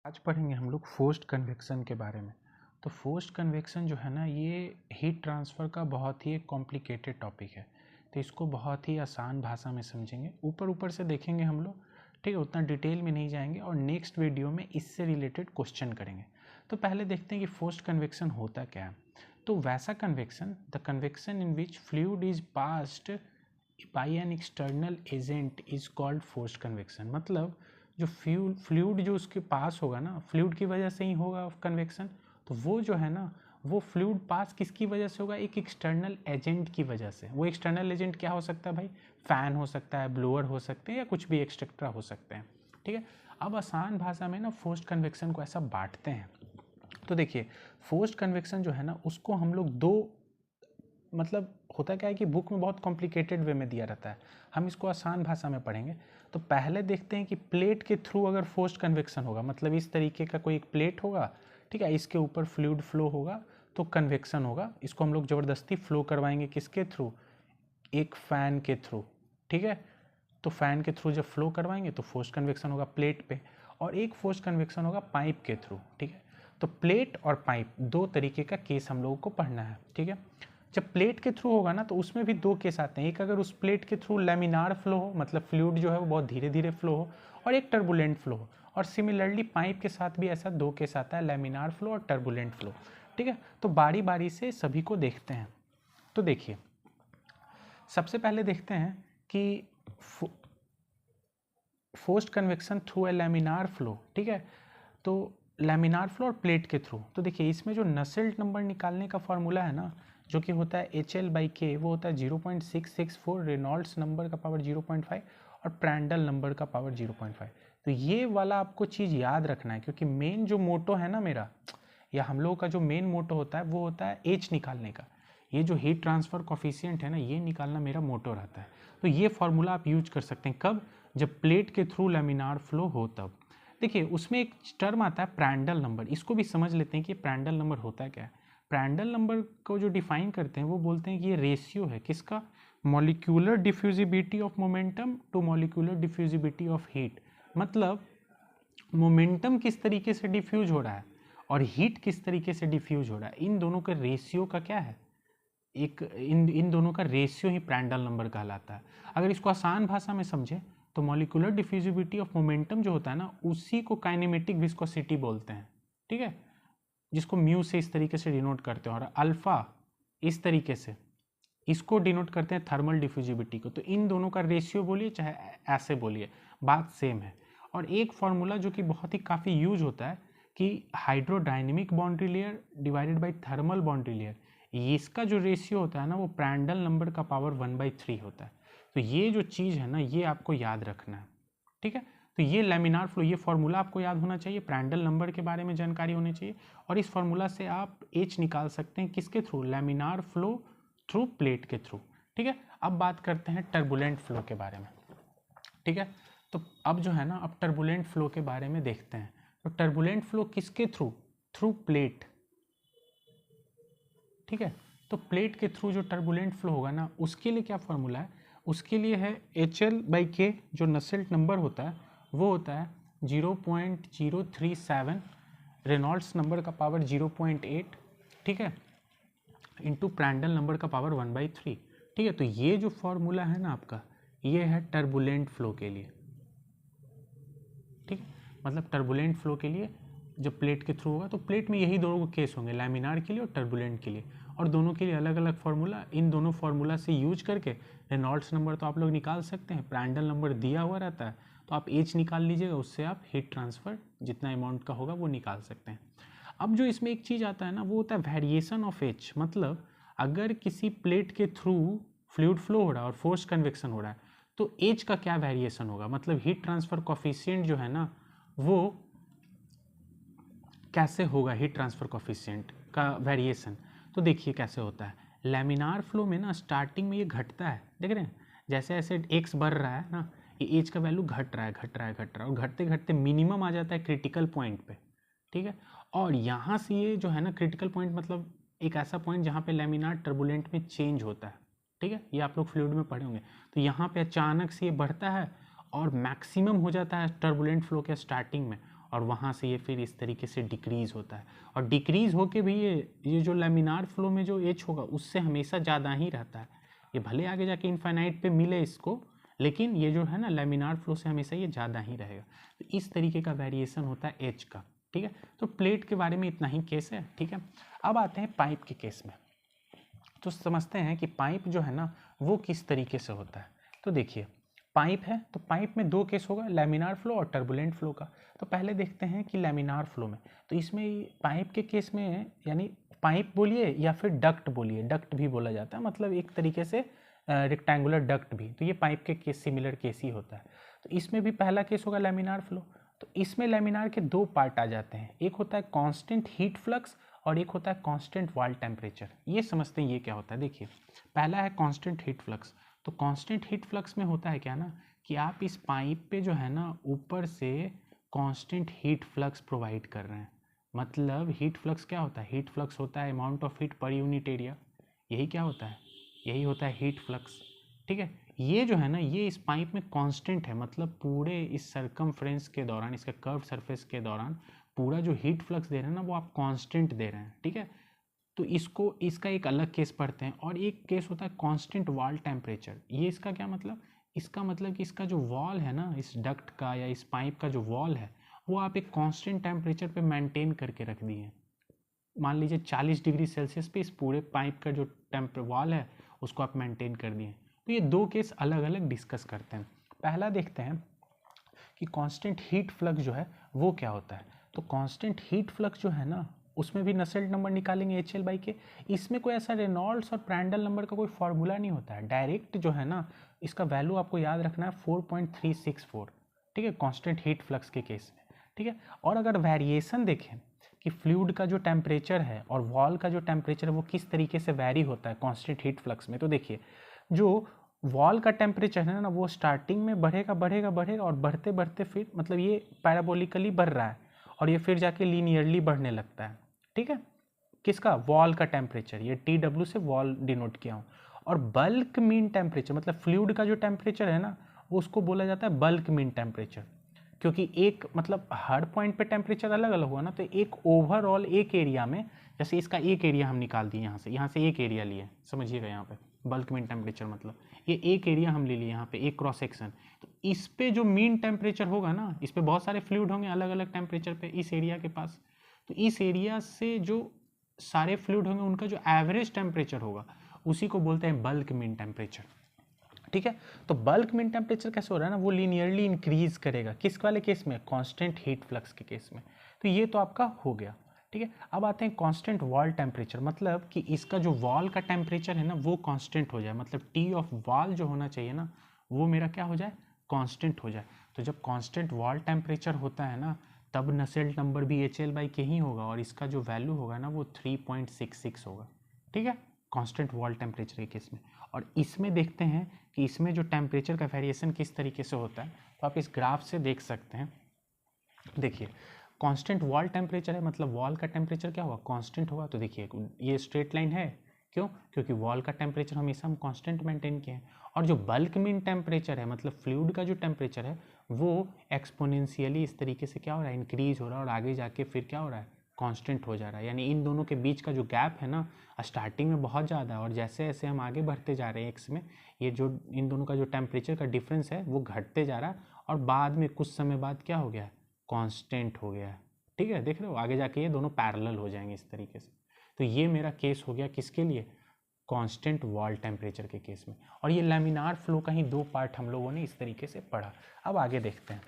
आज पढ़ेंगे हम लोग फोर्स्ड कन्वेक्शन के बारे में। तो फोर्स्ड कन्वेक्शन जो है ना, ये हीट ट्रांसफ़र का बहुत ही एक कॉम्प्लिकेटेड टॉपिक है। तो इसको बहुत ही आसान भाषा में समझेंगे, ऊपर ऊपर से देखेंगे हम लोग, ठीक है, उतना डिटेल में नहीं जाएंगे और नेक्स्ट वीडियो में इससे रिलेटेड क्वेश्चन करेंगे। तो पहले देखते हैं कि फोर्स्ड कन्वेक्शन होता क्या है। तो वैसा convection, the convection in which fluid is passed by an external agent is called forced convection. मतलब जो फ्लूइड जो उसके पास होगा ना, फ्लूइड की वजह से ही होगा कन्वेक्शन, तो वो जो है ना, वो फ्लूइड पास किसकी वजह से होगा? एक एक्सटर्नल एजेंट की वजह से। वो एक्सटर्नल एजेंट क्या हो सकता है भाई? फैन हो सकता है, ब्लोअर हो सकते हैं, या कुछ भी एक्सेट्रा हो सकते हैं, ठीक है। अब आसान भाषा में ना फोर्स्ड कन्वेक्शन को ऐसा बांटते हैं। तो देखिए, फोर्स्ड कन्वेक्शन जो है ना, उसको हम लोग दो, मतलब होता क्या है कि बुक में बहुत कॉम्प्लिकेटेड वे में दिया रहता है, हम इसको आसान भाषा में पढ़ेंगे। तो पहले देखते हैं कि प्लेट के थ्रू अगर फोर्स्ड कन्वेक्शन होगा, मतलब इस तरीके का कोई एक प्लेट होगा, ठीक है, इसके ऊपर फ्लूइड फ्लो होगा तो कन्वेक्शन होगा। इसको हम लोग ज़बरदस्ती फ्लो करवाएंगे, किसके थ्रू? एक फ़ैन के थ्रू, ठीक है। तो फैन के थ्रू जब फ्लो करवाएंगे तो फोर्स्ड कन्वेक्शन होगा प्लेट पे, और एक फोर्स्ड कन्वेक्शन होगा पाइप के थ्रू, ठीक है। तो प्लेट और पाइप दो तरीके का केस हम लोगों को पढ़ना है, ठीक है। जब प्लेट के थ्रू होगा ना, तो उसमें भी दो केस आते हैं। एक, अगर उस प्लेट के थ्रू लैमिनार फ्लो हो, मतलब फ्लूइड जो है वो बहुत धीरे धीरे फ्लो हो, और एक टर्बुलेंट फ्लो हो। और सिमिलरली पाइप के साथ भी ऐसा दो केस आता है, लैमिनार फ्लो और टर्बुलेंट फ्लो, ठीक है। तो बारी बारी से सभी को देखते हैं। तो देखिए, सबसे पहले देखते हैं कि forced convection through a laminar flow, ठीक है। तो लैमिनार फ्लो और प्लेट के थ्रू, तो देखिए इसमें जो नसेल्ट नंबर निकालने का फॉर्मूला है ना, जो कि होता है HL/K, वो होता है 0.664, रेनॉल्ड्स नंबर का पावर 0.5 और प्रैंडल नंबर का पावर 0.5। तो ये वाला आपको चीज़ याद रखना है, क्योंकि मेन जो मोटो है ना मेरा, या हम लोगों का जो मेन मोटो होता है, वो होता है H निकालने का। ये जो हीट ट्रांसफ़र कॉफिशिएंट है ना, ये निकालना मेरा मोटो रहता है। तो ये फार्मूला आप यूज कर सकते हैं, कब? जब प्लेट के थ्रू लैमिनार फ्लो हो तब। देखिए, उसमें एक टर्म आता है प्रैंडल नंबर, इसको भी समझ लेते हैं कि प्रैंडल नंबर होता है क्या है। प्रैंडल नंबर को जो डिफाइन करते हैं, वो बोलते हैं कि ये रेशियो है किसका? Molecular diffusibility of momentum to molecular diffusibility of heat. मतलब मोमेंटम किस तरीके से डिफ्यूज हो रहा है और हीट किस तरीके से डिफ्यूज हो रहा है, इन दोनों का रेशियो का क्या है? एक इन दोनों का रेशियो ही प्रैंडल नंबर कहलाता है। अगर इसको आसान भाषा में समझे, तो मॉलिक्यूलर डिफ्यूजिबिलिटी ऑफ मोमेंटम जो होता है ना, उसी को काइनेमेटिक विस्कोसिटी बोलते हैं, ठीक है, जिसको म्यू से इस तरीके से डिनोट करते हैं, और अल्फा इस तरीके से, इसको डिनोट करते हैं थर्मल डिफ्यूजिबिलिटी को। तो इन दोनों का रेशियो बोलिए चाहे ऐसे बोलिए, बात सेम है। और एक फॉर्मूला जो कि बहुत ही काफ़ी यूज होता है, कि hydrodynamic boundary layer divided by thermal boundary layer, इसका जो रेशियो होता है ना, वो प्रैंडल नंबर का पावर 1/3 होता है। तो ये जो चीज़ है ना, ये आपको याद रखना है, ठीक है। तो ये लैमिनार फ्लो, ये फॉर्मूला आपको याद होना चाहिए, प्रैंडल नंबर के बारे में जानकारी होनी चाहिए, और इस फॉर्मूला से आप H निकाल सकते हैं, किसके through? Laminar flow through plate के थ्रू, ठीक है। अब बात करते हैं टर्बुलेंट फ्लो के बारे में, ठीक है। तो अब जो है ना, अब टर्बुलेंट फ्लो के बारे में देखते हैं। तो टर्बुलेंट फ्लो किसके थ्रू? थ्रू प्लेट, ठीक है। तो प्लेट के थ्रू जो टर्बुलेंट फ्लो होगा ना, उसके लिए क्या फॉर्मूला है? उसके लिए है HL/K, जो नसेल्ट नंबर होता है वो होता है 0.037, रेनॉल्ड्स नंबर का पावर 0.8, ठीक है, इंटू प्रैंडल नंबर का पावर 1/3, ठीक है। तो ये जो फॉर्मूला है ना आपका, ये है टर्बुलेंट फ्लो के लिए, ठीक है। मतलब टर्बुलेंट फ्लो के लिए जब प्लेट के थ्रू होगा, तो प्लेट में यही दोनों केस होंगे, लैमिनार के लिए और टर्बुलेंट के लिए, और दोनों के लिए अलग अलग फार्मूला। इन दोनों फार्मूला से यूज करके रेनॉल्ड्स नंबर तो आप लोग निकाल सकते हैं, प्रैंडल नंबर दिया हुआ रहता है, तो आप H निकाल लीजिएगा, उससे आप हीट ट्रांसफ़र जितना अमाउंट का होगा वो निकाल सकते हैं। अब जो इसमें एक चीज़ आता है ना, वो होता है वेरिएशन ऑफ H। मतलब अगर किसी प्लेट के थ्रू फ्लूइड फ्लो हो रहा है और फोर्स कन्वेक्शन हो रहा है, तो H का क्या वेरिएशन होगा? मतलब हीट ट्रांसफ़र कॉफिशिएंट जो है ना, वो कैसे होगा? हीट ट्रांसफ़र कॉफिशिएंट का वेरिएशन, तो देखिए कैसे होता है। लैमिनार फ्लो में ना, स्टार्टिंग में ये घटता है, देख रहे हैं, जैसे जैसे एक्स बढ़ रहा है ना, ये एज का वैल्यू घट रहा है, घट रहा है, घट रहा है, और घटते घटते मिनिमम आ जाता है क्रिटिकल पॉइंट पे, ठीक है। और यहाँ से ये जो है ना, क्रिटिकल पॉइंट मतलब एक ऐसा पॉइंट जहाँ पे लैमिनार टर्बुलेंट में चेंज होता है, ठीक है, ये आप लोग फ्लूइड में पढ़े होंगे। तो यहाँ पे अचानक से ये बढ़ता है और मैक्सिमम हो जाता है टर्बुलेंट फ्लो के स्टार्टिंग में, और वहाँ से ये फिर इस तरीके से डिक्रीज़ होता है, और डिक्रीज़ होके भी ये जो लैमिनार फ्लो में जो एच होगा उससे हमेशा ज़्यादा ही रहता है। ये भले आगे जाके इनफाइनाइट पे मिले इसको, लेकिन ये जो है ना लैमिनार फ्लो से हमेशा ये ज़्यादा ही रहेगा। तो इस तरीके का वेरिएशन होता है एच का, ठीक है। तो प्लेट के बारे में इतना ही केस है, ठीक है। अब आते हैं पाइप के केस में, तो समझते हैं कि पाइप जो है ना वो किस तरीके से होता है। तो देखिए पाइप है, तो पाइप में दो केस होगा, लैमिनार फ्लो और टर्बुलेंट फ्लो का। तो पहले देखते हैं कि लैमिनार फ्लो में, तो इसमें पाइप के केस में, यानी पाइप बोलिए या फिर डक्ट बोलिए, डक्ट भी बोला जाता है, मतलब एक तरीके से रेक्टेंगुलर डक्ट भी, तो ये पाइप के केस सिमिलर केस ही होता है। तो इसमें भी पहला केस होगा लैमिनार फ्लो। तो इसमें लैमिनार के दो पार्ट आ जाते हैं, एक होता है कांस्टेंट हीट फ्लक्स और एक होता है कांस्टेंट वॉल टेम्परेचर। ये समझते हैं ये क्या होता है। देखिए पहला है कांस्टेंट हीट फ्लक्स। तो कांस्टेंट हीट फ्लक्स में होता है क्या ना कि आप इस पाइप पे जो है ना ऊपर से कांस्टेंट हीट फ्लक्स प्रोवाइड कर रहे हैं। मतलब हीट फ्लक्स क्या होता है, हीट फ्लक्स होता है amount of heat per unit area, यही क्या होता है, यही होता है हीट फ्लक्स, ठीक है। ये जो है ना ये इस पाइप में कांस्टेंट है, मतलब पूरे इस सरकमफ्रेंस के दौरान, इसके कर्व सरफेस के दौरान पूरा जो हीट फ्लक्स दे रहे हैं ना वो आप कांस्टेंट दे रहे हैं, ठीक है। तो इसको, इसका एक अलग केस पढ़ते हैं। और एक केस होता है कांस्टेंट वॉल टेम्परेचर। ये इसका क्या मतलब, इसका मतलब कि इसका जो वॉल है ना इस डक्ट का या इस पाइप का जो वॉल है वो आप एक कांस्टेंट टेम्परेचर पे मेंटेन करके रख दिए हैं। मान लीजिए 40 डिग्री सेल्सियस पे इस पूरे पाइप का जो वॉल है उसको आप मेंटेन कर दिए। तो ये दो केस अलग अलग डिस्कस करते हैं। पहला देखते हैं कि कांस्टेंट हीट फ्लक्स जो है वो क्या होता है। तो कांस्टेंट हीट फ्लक्स जो है ना उसमें भी नसेल्ट नंबर निकालेंगे HL/K। इसमें कोई ऐसा रेनॉल्ड्स और प्रांडल नंबर का कोई फार्मूला नहीं होता है, डायरेक्ट जो है ना इसका वैल्यू आपको याद रखना है 4.364, ठीक है, कांस्टेंट हीट फ्लक्स के केस में, ठीक है। और अगर वेरिएशन देखें कि फ्लूइड का जो टेम्परेचर है और वॉल का जो टेम्परेचर है वो किस तरीके से वैरी होता है कांस्टेंट हीट फ्लक्स में, तो देखिए जो वॉल का टेम्परेचर है ना वो स्टार्टिंग में बढ़ेगा बढ़ेगा बढ़ेगा और बढ़ते बढ़ते फिर मतलब ये पैराबोलिकली बढ़ रहा है और ये फिर जाके लीनियरली बढ़ने लगता है, ठीक है। किसका, वॉल का टेम्परेचर, ये TW से वॉल डिनोट किया हूँ। और बल्क मीन टेम्परेचर मतलब फ्लूइड का जो टेम्परेचर है ना वो उसको बोला जाता है बल्क मीन टेम्परेचर, क्योंकि एक मतलब हर पॉइंट पे टेम्परेचर अलग अलग हुआ ना, तो एक ओवरऑल एक एरिया में, जैसे इसका एक एरिया हम निकाल दिए यहाँ से एक एरिया लिए, समझिएगा यहाँ पे बल्क मीन टेम्परेचर मतलब ये एक एरिया हम ले लिए यहाँ पे एक क्रॉस सेक्शन। तो इस पे जो मीन टेम्परेचर होगा ना, इस पे बहुत सारे फ्लूइड होंगे अलग अलग टेम्परेचर पे इस एरिया के पास, तो इस एरिया से जो सारे फ्लूइड होंगे उनका जो एवरेज टेम्परेचर होगा उसी को बोलते हैं बल्क मीन टेम्परेचर, ठीक है। तो बल्क मीन टेम्परेचर कैसे हो रहा है ना वो लीनियरली इंक्रीज करेगा, किस वाले केस में, कांस्टेंट हीट फ्लक्स के केस में। तो ये तो आपका हो गया, ठीक है। अब आते हैं कांस्टेंट वॉल टेम्परेचर, मतलब कि इसका जो वॉल का टेम्परेचर है ना वो कांस्टेंट हो जाए, मतलब टी ऑफ वॉल जो होना चाहिए ना वो मेरा क्या हो जाए, कांस्टेंट हो जाए। तो जब कांस्टेंट वॉल टेम्परेचर होता है ना तब नसेल्ट नंबर भी HL/K ही होगा और इसका जो वैल्यू होगा ना वो 3.66 होगा, ठीक है, कांस्टेंट वॉल टेम्परेचर के केस में। और इसमें देखते हैं कि इसमें जो टेम्परेचर का वेरिएशन किस तरीके से होता है, तो आप इस ग्राफ से देख सकते हैं। देखिए कांस्टेंट वॉल टेम्परेचर है मतलब वॉल का टेम्परेचर क्या होगा, कांस्टेंट होगा। तो देखिए ये स्ट्रेट लाइन है, क्यों, क्योंकि वॉल का टेम्परेचर हमेशा हम कांस्टेंट मेंटेन किए हैं। और जो बल्क मीन टेम्परेचर है मतलब फ्लूइड का जो टेम्परेचर है वो एक्सपोनेंशियली इस तरीके से क्या हो रहा है, इंक्रीज हो रहा है और आगे जाके फिर क्या हो रहा है, कांस्टेंट हो जा रहा है। यानी इन दोनों के बीच का जो गैप है ना स्टार्टिंग में बहुत ज़्यादा है और जैसे जैसे हम आगे बढ़ते जा रहे हैं एक्स में ये जो इन दोनों का जो टेम्परेचर का डिफरेंस है वो घटते जा रहा है और बाद में कुछ समय बाद क्या हो गया है, कांस्टेंट हो गया है, ठीक है। देख रहे हो आगे जाके ये दोनों पैरेलल हो जाएंगे इस तरीके से। तो ये मेरा केस हो गया किसके लिए, कांस्टेंट वॉल टेम्परेचर के केस में। और ये लैमिनार फ्लो का ही दो पार्ट हम लोगों ने इस तरीके से पढ़ा। अब आगे देखते हैं,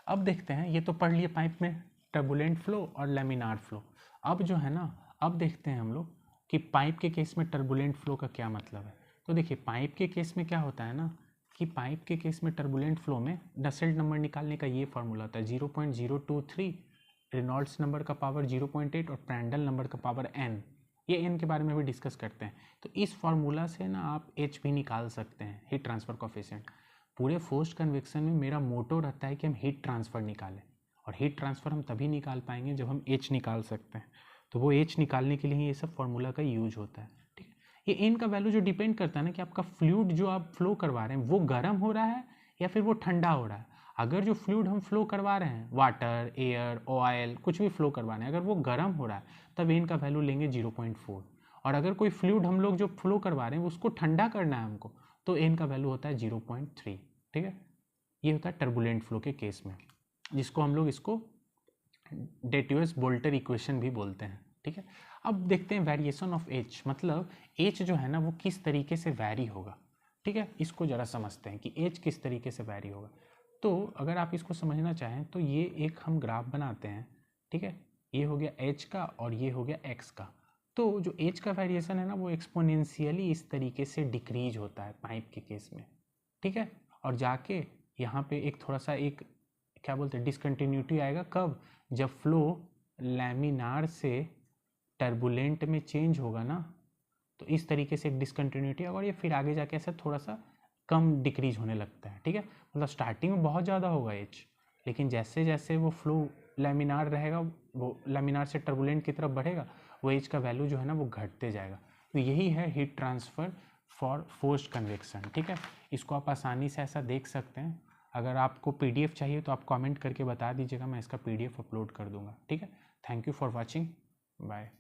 अब देखते हैं, ये तो पढ़ लिए पाइप में टर्बुलेंट फ्लो और लैमिनार फ्लो। अब जो है ना अब देखते हैं हम लोग कि पाइप के केस में टर्बुलेंट फ्लो का क्या मतलब है। तो देखिए पाइप के केस में क्या होता है ना कि पाइप के केस में टर्बुलेंट फ्लो में नसेल्ट नंबर निकालने का ये फार्मूला होता है 0.023, रेनॉल्ड्स नंबर का पावर 0.8 और प्रांडल नंबर का पावर n। ये n के बारे में भी डिस्कस करते हैं। तो इस फार्मूला से ना आप h भी निकाल सकते हैं, हीट ट्रांसफर कोफिशिएंट। पूरे फोर्स्ड कन्वेक्शन में मेरा मोटो रहता है कि हम हीट ट्रांसफ़र निकालें और हीट ट्रांसफ़र हम तभी निकाल पाएंगे जब हम h निकाल सकते हैं। तो वो h निकालने के लिए ही ये सब फार्मूला का यूज होता है, ठीक है। ये n का वैल्यू जो डिपेंड करता है ना कि आपका फ्लूइड जो आप फ्लो करवा रहे हैं वो गर्म हो रहा है या फिर वो ठंडा हो रहा है। अगर जो फ्लूइड हम फ्लो करवा रहे हैं, वाटर, एयर, ऑयल, कुछ भी फ्लो करवा रहे हैं, अगर वो गर्म हो रहा है तब एन का वैल्यू लेंगे 0.4। और अगर कोई फ्लूइड हम लोग जो फ्लो करवा रहे हैं उसको ठंडा करना है हमको, तो एन का वैल्यू होता है 0.3। ठीक है, ये होता है टर्बुलेंट फ्लो के केस में, जिसको हम लोग इसको डेट्यूअस बोल्टर इक्वेशन भी बोलते हैं। ठीक है, अब देखते हैं वेरिएशन ऑफ एच, मतलब एच जो है ना वो किस तरीके से वैरी होगा। ठीक है, इसको ज़रा समझते हैं कि एच किस तरीके से वैरी होगा। तो अगर आप इसको समझना चाहें तो ये एक हम ग्राफ बनाते हैं। ठीक है, ये हो गया एच का और ये हो गया एक्स का। तो जो एच का वेरिएशन है ना वो एक्सपोनेंशियली इस तरीके से डिक्रीज होता है पाइप के केस में। ठीक है, और जाके यहाँ पे एक थोड़ा सा एक क्या बोलते हैं डिसकंटिन्यूटी आएगा, कब? जब फ्लो लैमिनार से टर्बुलेंट में चेंज होगा ना, तो इस तरीके से एक डिसकंटिन्यूटी आएगा और ये फिर आगे जाके ऐसा थोड़ा सा कम डिक्रीज होने लगता है। ठीक है, मतलब स्टार्टिंग में बहुत ज़्यादा होगा एच, लेकिन जैसे जैसे वो फ्लो लैमिनार रहेगा, वो लैमिनार से टर्बुलेंट की तरफ बढ़ेगा, वो एच का वैल्यू जो है ना वो घटते जाएगा। तो यही है heat transfer for forced convection. ठीक है, इसको आप आसानी से ऐसा देख सकते हैं। अगर आपको पीडीएफ चाहिए तो आप कमेंट करके बता दीजिएगा, मैं इसका पीडीएफ अपलोड कर दूंगा। ठीक है, thank you for watching, bye.